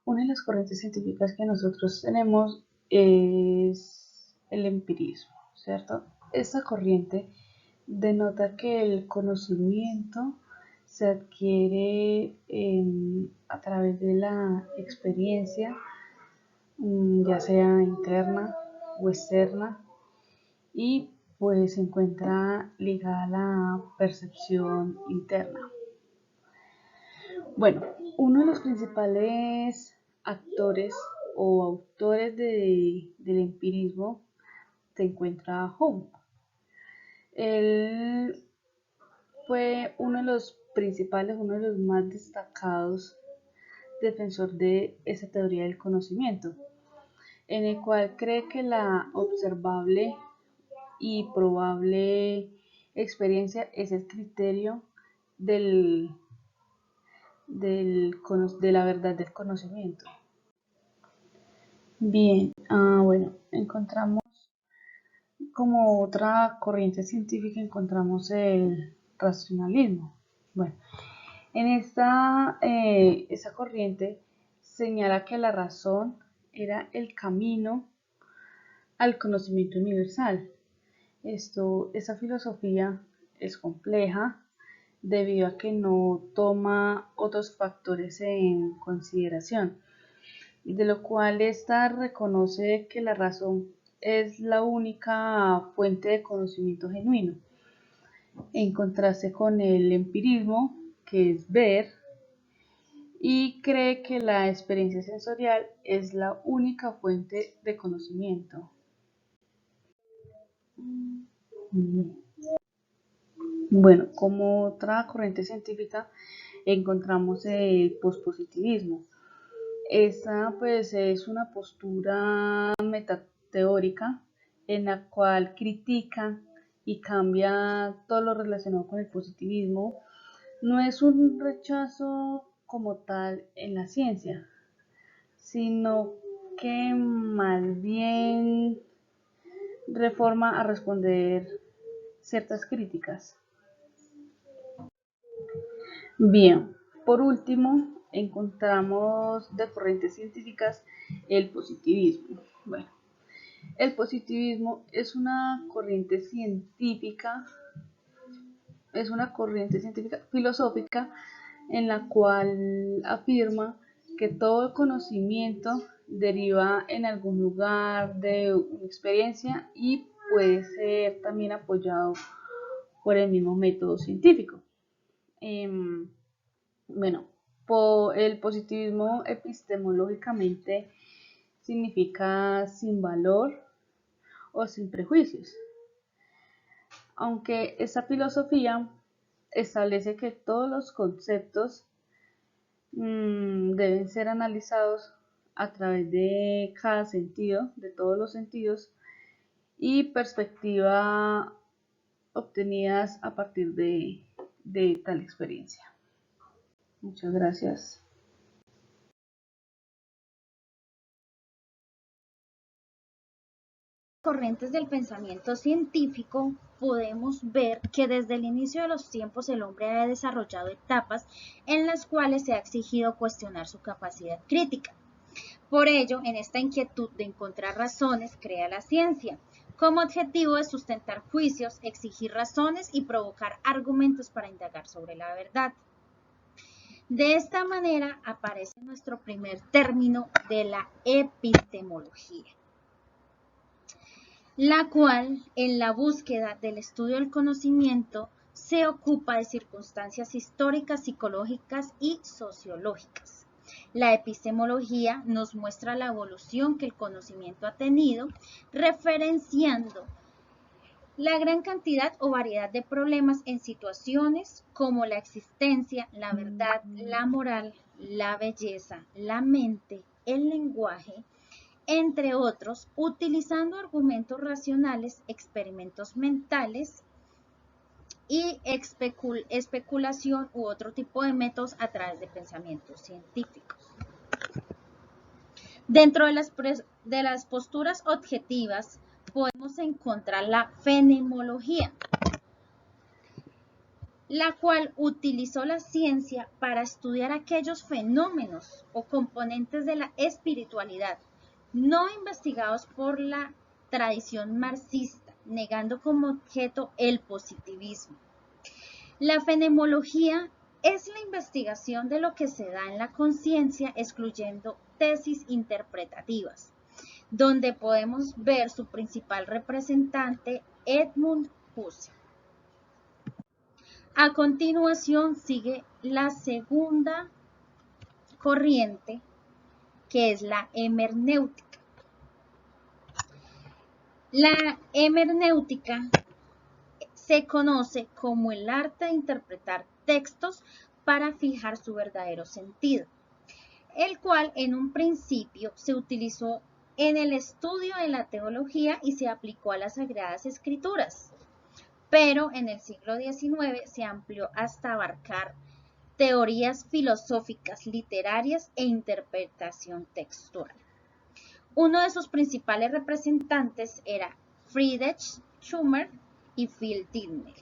Una de las corrientes científicas que nosotros tenemos es el empirismo, ¿cierto? Esta corriente denota que el conocimiento se adquiere a través de la experiencia, ya sea interna o externa, y pues se encuentra ligada a la percepción interna. Bueno, uno de los principales actores o autores del empirismo se encuentra Hume. Él fue uno de los principales, uno de los más destacados defensor de esa teoría del conocimiento, en el cual cree que la observable y probable experiencia es el criterio del, de la verdad del conocimiento. Bien, bueno, encontramos como otra corriente científica, encontramos el racionalismo. Bueno, en esta corriente señala que la razón era el camino al conocimiento universal. Esa filosofía es compleja debido a que no toma otros factores en consideración, de lo cual ésta reconoce que la razón es la única fuente de conocimiento genuino, en contraste con el empirismo, que es ver, y cree que la experiencia sensorial es la única fuente de conocimiento. Bueno, como otra corriente científica encontramos el pospositivismo. Esta pues es una postura metateórica en la cual critica y cambia todo lo relacionado con el positivismo. No es un rechazo como tal en la ciencia, sino que más bien reforma a responder ciertas críticas. Bien, por último, encontramos de corrientes científicas el positivismo. Bueno, el positivismo es una corriente científica filosófica en la cual afirma que todo conocimiento deriva en algún lugar de una experiencia y puede ser también apoyado por el mismo método científico. Bueno, el positivismo epistemológicamente significa sin valor o sin prejuicios, aunque esta filosofía establece que todos los conceptos deben ser analizados a través de cada sentido, de todos los sentidos y perspectiva obtenidas a partir de tal experiencia. Muchas gracias. Corrientes del pensamiento científico, podemos ver que desde el inicio de los tiempos el hombre ha desarrollado etapas en las cuales se ha exigido cuestionar su capacidad crítica. Por ello, en esta inquietud de encontrar razones, crea la ciencia, como objetivo de sustentar juicios, exigir razones y provocar argumentos para indagar sobre la verdad. De esta manera aparece nuestro primer término de la epistemología, la cual, en la búsqueda del estudio del conocimiento, se ocupa de circunstancias históricas, psicológicas y sociológicas. La epistemología nos muestra la evolución que el conocimiento ha tenido, referenciando la gran cantidad o variedad de problemas en situaciones como la existencia, la verdad, la moral, la belleza, la mente, el lenguaje, entre otros, utilizando argumentos racionales, experimentos mentales y especulación u otro tipo de métodos a través de pensamientos científicos. Dentro de las posturas objetivas podemos encontrar la fenomenología, la cual utilizó la ciencia para estudiar aquellos fenómenos o componentes de la espiritualidad no investigados por la tradición marxista, negando como objeto el positivismo. La fenomenología es la investigación de lo que se da en la conciencia, excluyendo tesis interpretativas, donde podemos ver su principal representante, Edmund Husserl. A continuación sigue la segunda corriente, que es la hermenéutica. La hermenéutica se conoce como el arte de interpretar textos para fijar su verdadero sentido, el cual en un principio se utilizó en el estudio de la teología y se aplicó a las Sagradas Escrituras, pero en el siglo XIX se amplió hasta abarcar teorías filosóficas, literarias e interpretación textual. Uno de sus principales representantes era Friedrich Schummer y Phil Dillmer.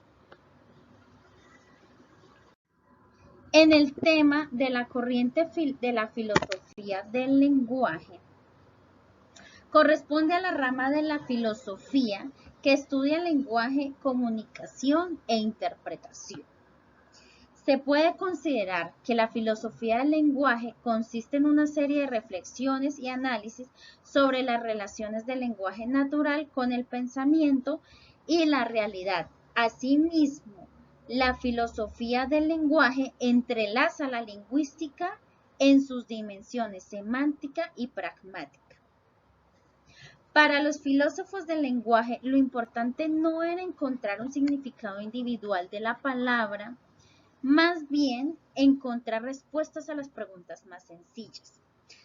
En el tema de la corriente de la filosofía del lenguaje, corresponde a la rama de la filosofía que estudia el lenguaje, comunicación e interpretación. Se puede considerar que la filosofía del lenguaje consiste en una serie de reflexiones y análisis sobre las relaciones del lenguaje natural con el pensamiento y la realidad. Asimismo, la filosofía del lenguaje entrelaza la lingüística en sus dimensiones semántica y pragmática. Para los filósofos del lenguaje, lo importante no era encontrar un significado individual de la palabra, más bien encontrar respuestas a las preguntas más sencillas.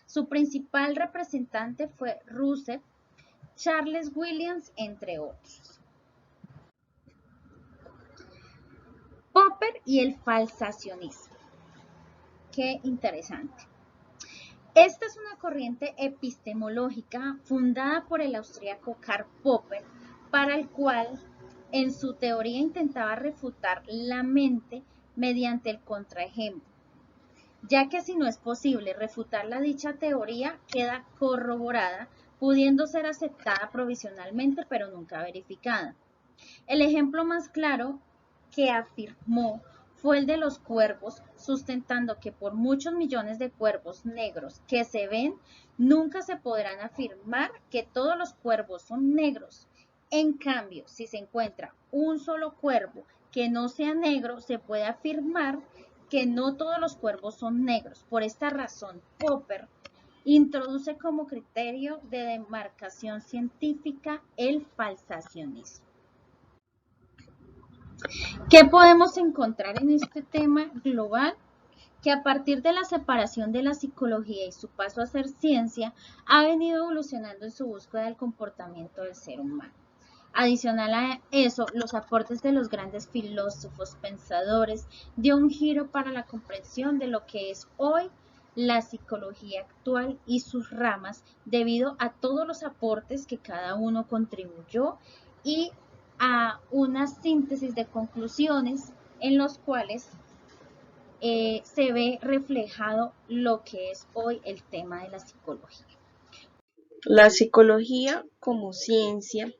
Su principal representante fue Russell, Charles Williams, entre otros. Popper y el falsacionismo. Qué interesante. Esta es una corriente epistemológica fundada por el austríaco Karl Popper, para el cual en su teoría intentaba refutar la mente mediante el contraejemplo, ya que si no es posible refutar la dicha teoría, queda corroborada, pudiendo ser aceptada provisionalmente pero nunca verificada. El ejemplo más claro que afirmó fue el de los cuervos, sustentando que por muchos millones de cuervos negros que se ven, nunca se podrán afirmar que todos los cuervos son negros. En cambio, si se encuentra un solo cuervo que no sea negro, se puede afirmar que no todos los cuervos son negros. Por esta razón, Popper introduce como criterio de demarcación científica el falsacionismo. ¿Qué podemos encontrar en este tema global? Que a partir de la separación de la psicología y su paso a ser ciencia, ha venido evolucionando en su búsqueda del comportamiento del ser humano. Adicional a eso, los aportes de los grandes filósofos pensadores dio un giro para la comprensión de lo que es hoy la psicología actual y sus ramas, debido a todos los aportes que cada uno contribuyó y a una síntesis de conclusiones en los cuales se ve reflejado lo que es hoy el tema de la psicología. La psicología como ciencia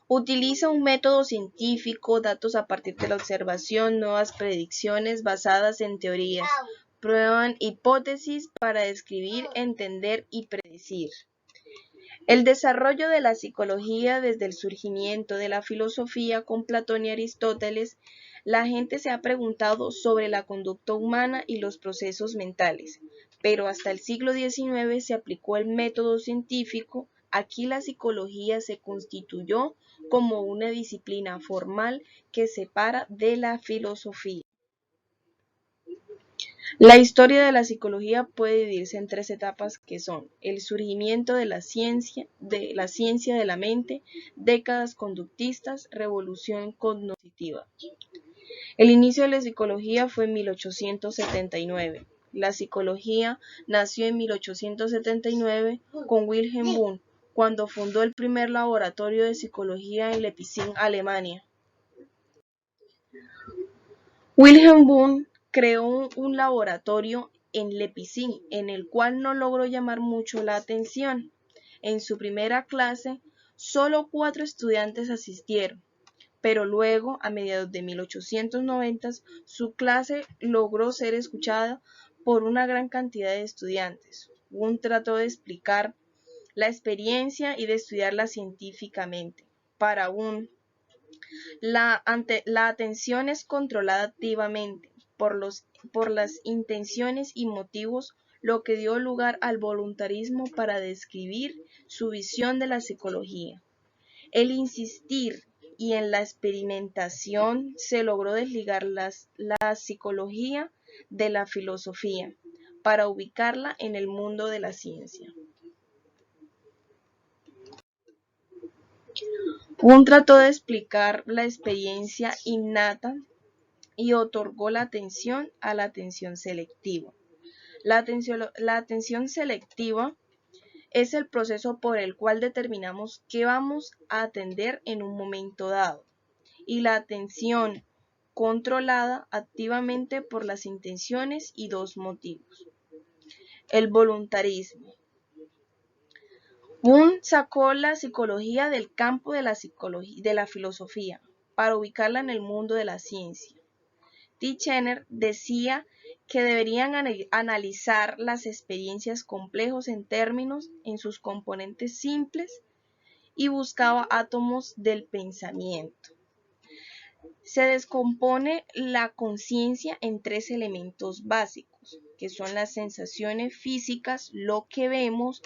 utiliza un método científico, datos a partir de la observación, nuevas predicciones basadas en teorías, prueban hipótesis para describir, entender y predecir. El desarrollo de la psicología desde el surgimiento de la filosofía con Platón y Aristóteles, la gente se ha preguntado sobre la conducta humana y los procesos mentales, pero hasta el siglo XIX se aplicó el método científico. Aquí la psicología se constituyó como una disciplina formal que separa de la filosofía. La historia de la psicología puede dividirse en tres etapas que son el surgimiento de la ciencia de la mente, décadas conductistas, revolución cognitiva. El inicio de la psicología fue en 1879. La psicología nació en 1879 con Wilhelm Wundt, cuando fundó el primer laboratorio de psicología en Leipzig, Alemania. Wilhelm Wundt creó un laboratorio en Leipzig, en el cual no logró llamar mucho la atención. En su primera clase, solo 4 estudiantes asistieron, pero luego, a mediados de 1890, su clase logró ser escuchada por una gran cantidad de estudiantes. Wundt trató de explicar la experiencia y de estudiarla científicamente. Para Wundt, la atención es controlada activamente por las intenciones y motivos, lo que dio lugar al voluntarismo para describir su visión de la psicología. El insistir y en la experimentación se logró desligar la psicología de la filosofía para ubicarla en el mundo de la ciencia. Wundt trató de explicar la experiencia innata y otorgó la atención a la atención selectiva. La atención selectiva es el proceso por el cual determinamos qué vamos a atender en un momento dado, y la atención controlada activamente por las intenciones y 2 motivos. El voluntarismo. Wundt sacó la psicología del campo de la filosofía para ubicarla en el mundo de la ciencia. Titchener decía que deberían analizar las experiencias complejos en términos en sus componentes simples y buscaba átomos del pensamiento. Se descompone la conciencia en 3 elementos básicos, que son las sensaciones físicas, lo que vemos,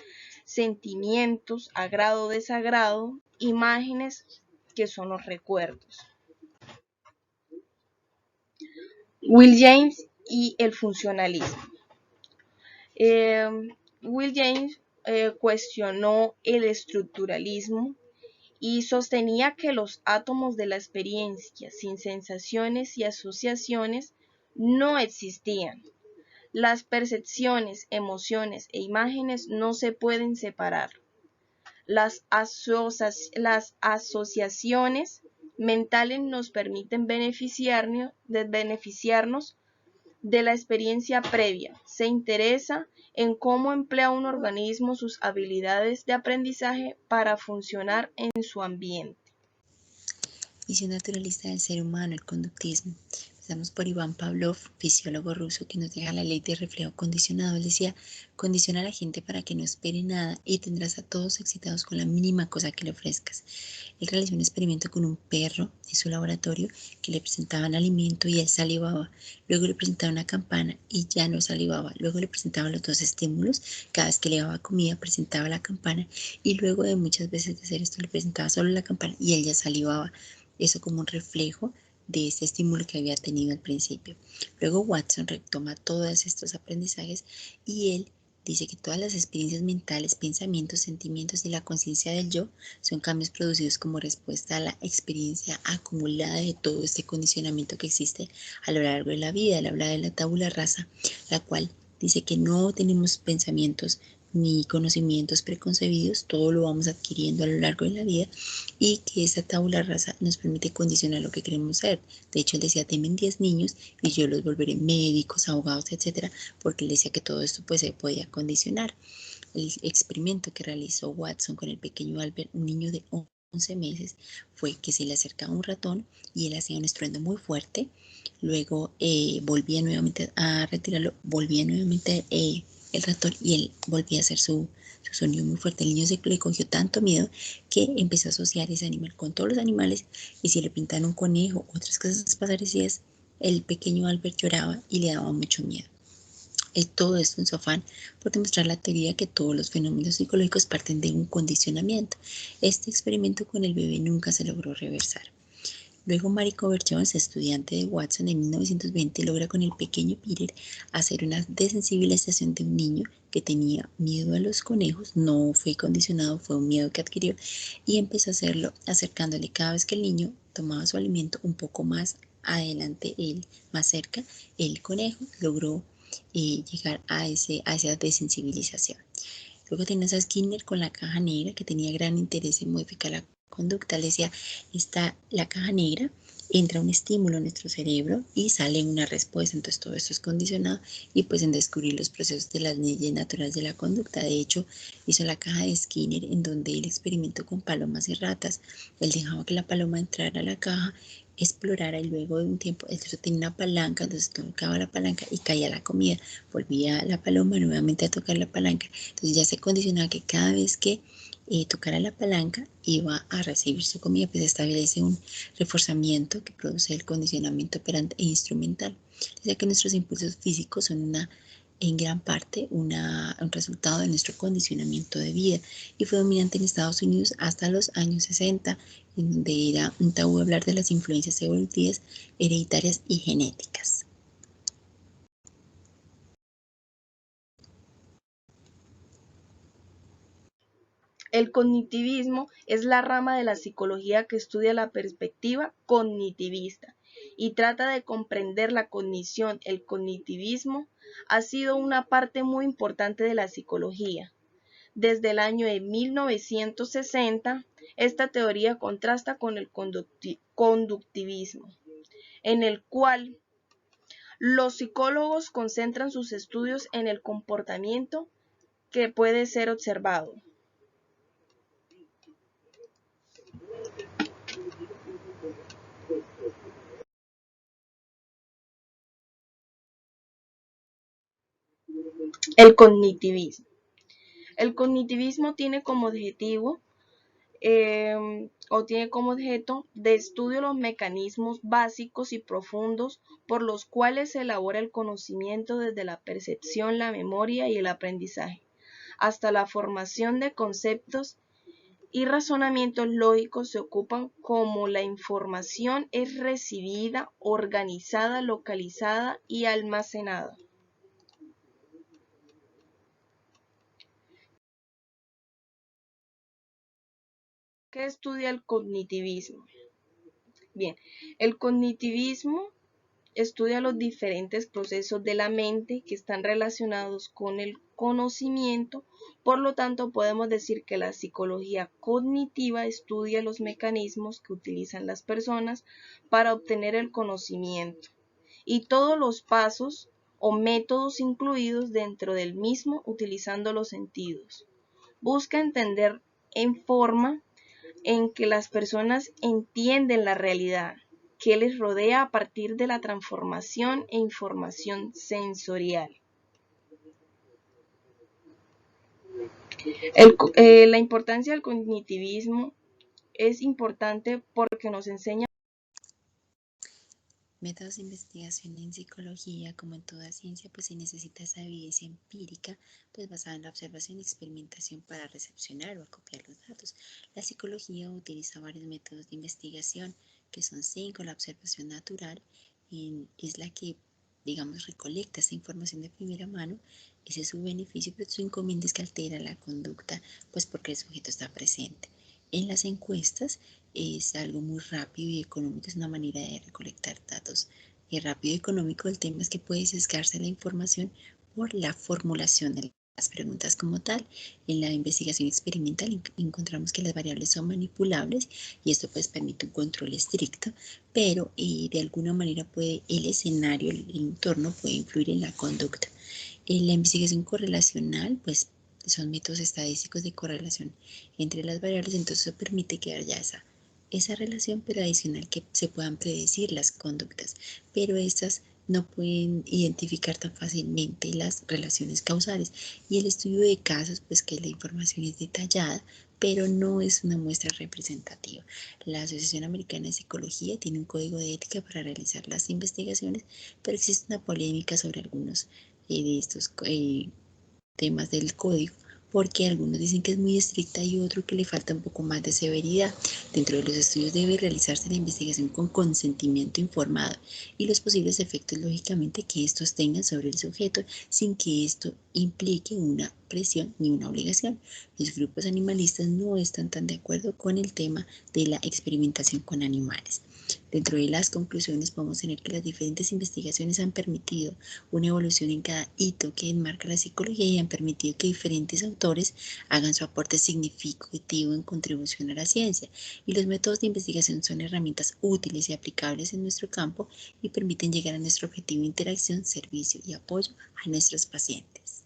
sentimientos, agrado o desagrado, imágenes, que son los recuerdos. Will James y el funcionalismo. Will James cuestionó el estructuralismo y sostenía que los átomos de la experiencia sin sensaciones y asociaciones no existían. Las percepciones, emociones e imágenes no se pueden separar. Las asociaciones mentales nos permiten beneficiarnos de la experiencia previa. Se interesa en cómo emplea un organismo sus habilidades de aprendizaje para funcionar en su ambiente. Visión naturalista del ser humano, el conductismo. Empezamos por Iván Pavlov, fisiólogo ruso, que nos deja la ley de reflejo condicionado. Él decía: condiciona a la gente para que no espere nada y tendrás a todos excitados con la mínima cosa que le ofrezcas. Él realizó un experimento con un perro en su laboratorio que le presentaban alimento y él salivaba. Luego le presentaba una campana y ya no salivaba. Luego le presentaba los 2 estímulos. Cada vez que le daba comida presentaba la campana y luego de muchas veces de hacer esto le presentaba solo la campana y él ya salivaba. Eso como un reflejo de ese estímulo que había tenido al principio. Luego Watson retoma todos estos aprendizajes y él dice que todas las experiencias mentales, pensamientos, sentimientos y la conciencia del yo son cambios producidos como respuesta a la experiencia acumulada de todo este condicionamiento que existe a lo largo de la vida. Él habla de la tabula rasa, la cual dice que no tenemos pensamientos ni conocimientos preconcebidos, todo lo vamos adquiriendo a lo largo de la vida y que esa tabula rasa nos permite condicionar lo que queremos ser. De hecho, él decía: temen 10 niños y yo los volveré médicos, abogados, etcétera, porque él decía que todo esto pues se podía condicionar. El experimento que realizó Watson con el pequeño Albert, un niño de 11 meses, fue que se le acercaba un ratón y él hacía un estruendo muy fuerte, luego volvía nuevamente a retirarlo, volvía nuevamente el ratón y él volvía a hacer su sonido muy fuerte. El niño le cogió tanto miedo que empezó a asociar ese animal con todos los animales, y si le pintaban un conejo o otras cosas parecidas, el pequeño Albert lloraba y le daba mucho miedo. Todo esto en su afán por demostrar la teoría que todos los fenómenos psicológicos parten de un condicionamiento. Este experimento con el bebé nunca se logró reversar. Luego Mary Covert Jones, estudiante de Watson en 1920, logra con el pequeño Peter hacer una desensibilización de un niño que tenía miedo a los conejos. No fue condicionado, fue un miedo que adquirió, y empezó a hacerlo acercándole cada vez que el niño tomaba su alimento un poco más adelante, él más cerca, el conejo logró llegar a esa desensibilización. Luego tenías a Skinner con la caja negra, que tenía gran interés en modificar la conducta. Le decía: está la caja negra entra un estímulo en nuestro cerebro y sale una respuesta. Entonces todo esto es condicionado y pues en descubrir los procesos de las leyes naturales de la conducta. De hecho, hizo la caja de Skinner en donde él experimentó con palomas y ratas. Él dejaba que la paloma entrara a la caja, explorara y luego de un tiempo, esto tenía una palanca, entonces tocaba la palanca y caía la comida. Volvía la paloma nuevamente a tocar la palanca. Entonces ya se condicionaba que cada vez que tocara la palanca iba a recibir su comida, pues establece un reforzamiento que produce el condicionamiento operante e instrumental. Ya que nuestros impulsos físicos son en gran parte un resultado de nuestro condicionamiento de vida y fue dominante en Estados Unidos hasta los años 60, en donde era un tabú hablar de las influencias evolutivas, hereditarias y genéticas. El cognitivismo es la rama de la psicología que estudia la perspectiva cognitivista y trata de comprender la cognición. El cognitivismo ha sido una parte muy importante de la psicología. Desde el año de 1960, esta teoría contrasta con el conductivismo, en el cual los psicólogos concentran sus estudios en el comportamiento que puede ser observado. El cognitivismo. El cognitivismo tiene como objetivo tiene como objeto de estudio los mecanismos básicos y profundos por los cuales se elabora el conocimiento desde la percepción, la memoria y el aprendizaje, hasta la formación de conceptos y razonamientos lógicos. Se ocupan cómo la información es recibida, organizada, localizada y almacenada. ¿Qué estudia el cognitivismo? Bien, el cognitivismo estudia los diferentes procesos de la mente que están relacionados con el conocimiento. Por lo tanto, podemos decir que la psicología cognitiva estudia los mecanismos que utilizan las personas para obtener el conocimiento y todos los pasos o métodos incluidos dentro del mismo utilizando los sentidos. Busca entender en forma en que las personas entienden la realidad que les rodea a partir de la transformación e información sensorial. La importancia del cognitivismo es importante porque nos enseña Métodos de investigación en psicología, como en toda ciencia, pues se necesita esa evidencia empírica, pues basada en la observación y experimentación para recepcionar o acopiar los datos. La psicología utiliza varios métodos de investigación, que son 5. La observación natural, es la que, digamos, recolecta esta información de primera mano. Ese es su beneficio, pero su inconveniente es que altera la conducta, pues porque el sujeto está presente. En las encuestas es algo muy rápido y económico, es una manera de recolectar datos rápido y económico. El tema es que puede sesgarse la información por la formulación de las preguntas como tal. En la investigación experimental encontramos que las variables son manipulables y esto pues permite un control estricto, pero de alguna manera el escenario, el entorno puede influir en la conducta. En la investigación correlacional, pues son métodos estadísticos de correlación entre las variables, entonces eso permite crear ya esa relación, pero adicional que se puedan predecir las conductas, pero estas no pueden identificar tan fácilmente las relaciones causales. Y el estudio de casos, pues que la información es detallada, pero no es una muestra representativa. La Asociación Americana de Psicología tiene un código de ética para realizar las investigaciones, pero existe una polémica sobre algunos de estos temas del código, porque algunos dicen que es muy estricta y otro que le falta un poco más de severidad. Dentro de los estudios debe realizarse la investigación con consentimiento informado y los posibles efectos, lógicamente, que estos tengan sobre el sujeto sin que esto implique una presión ni una obligación. Los grupos animalistas no están tan de acuerdo con el tema de la experimentación con animales. Dentro de las conclusiones podemos tener que las diferentes investigaciones han permitido una evolución en cada hito que enmarca la psicología y han permitido que diferentes autores hagan su aporte significativo en contribución a la ciencia. Y los métodos de investigación son herramientas útiles y aplicables en nuestro campo y permiten llegar a nuestro objetivo de interacción, servicio y apoyo a nuestros pacientes.